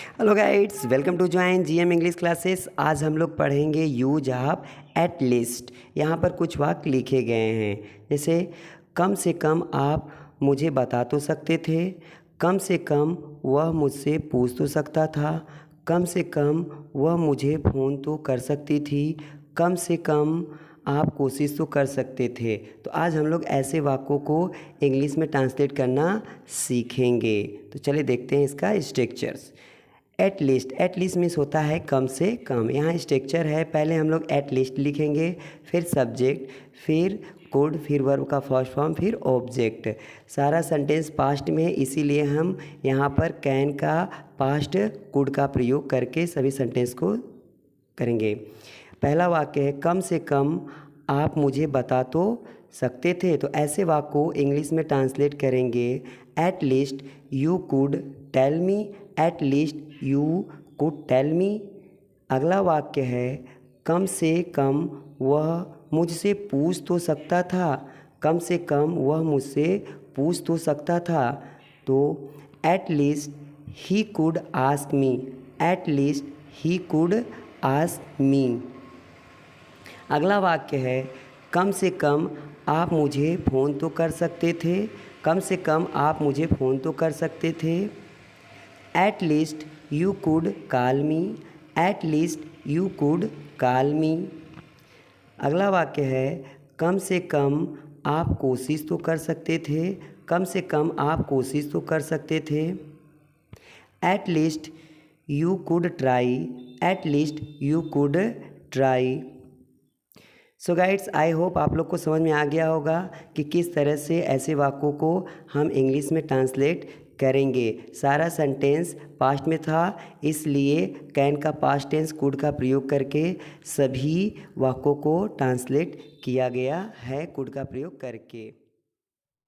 Hello guides, welcome to join GM English classes. आज हम लोग पढ़ेंगे यूज ऑफ एट लीस्ट। यहाँ पर कुछ वाक्य लिखे गए हैं, जैसे कम से कम आप मुझे बता तो सकते थे, कम से कम वह मुझसे पूछ तो सकता था, कम से कम वह मुझे फ़ोन तो कर सकती थी, कम से कम आप कोशिश तो कर सकते थे। तो आज हम लोग ऐसे वाक्यों को इंग्लिश में ट्रांसलेट करना सीखेंगे। तो चलिए देखते हैं इसका स्ट्रक्चर्स। एट लीस्ट मीन्स होता है कम से कम। यहाँ स्ट्रक्चर है, पहले हम लोग एट लीस्ट लिखेंगे, फिर सब्जेक्ट, फिर कुड, फिर वर्ब का फर्स्ट फॉर्म, फिर ऑब्जेक्ट। सारा सेंटेंस पास्ट में है, इसीलिए हम यहाँ पर कैन का पास्ट कुड का प्रयोग करके सभी सेंटेंस को करेंगे। पहला वाक्य है कम से कम आप मुझे बता तो सकते थे। तो ऐसे वाक्य को इंग्लिश में ट्रांसलेट करेंगे at least you could tell me, at least you could tell me. अगला वाक्य है कम से कम वह मुझसे पूछ तो सकता था, कम से कम वह मुझसे पूछ तो सकता था। तो at least he could ask me, at least he could ask me. अगला वाक्य है कम से कम आप मुझे फ़ोन तो कर सकते थे, कम से कम आप मुझे फ़ोन तो कर सकते थे। Eight least you could call me, at least you could call मी। अगला वाक्य है कम से कम आप कोशिश तो कर सकते थे, कम से कम आप कोशिश तो कर सकते थे। Eight least you could try, eight least you could try. So guides, I hope आप लोग को समझ में आ गया होगा कि किस तरह से ऐसे वाक्यों को हम इंग्लिश में ट्रांसलेट करेंगे। सारा सेंटेंस पास्ट में था, इसलिए कैन का पास्ट टेंस कुड का प्रयोग करके सभी वाक्यों को ट्रांसलेट किया गया है कुड का प्रयोग करके।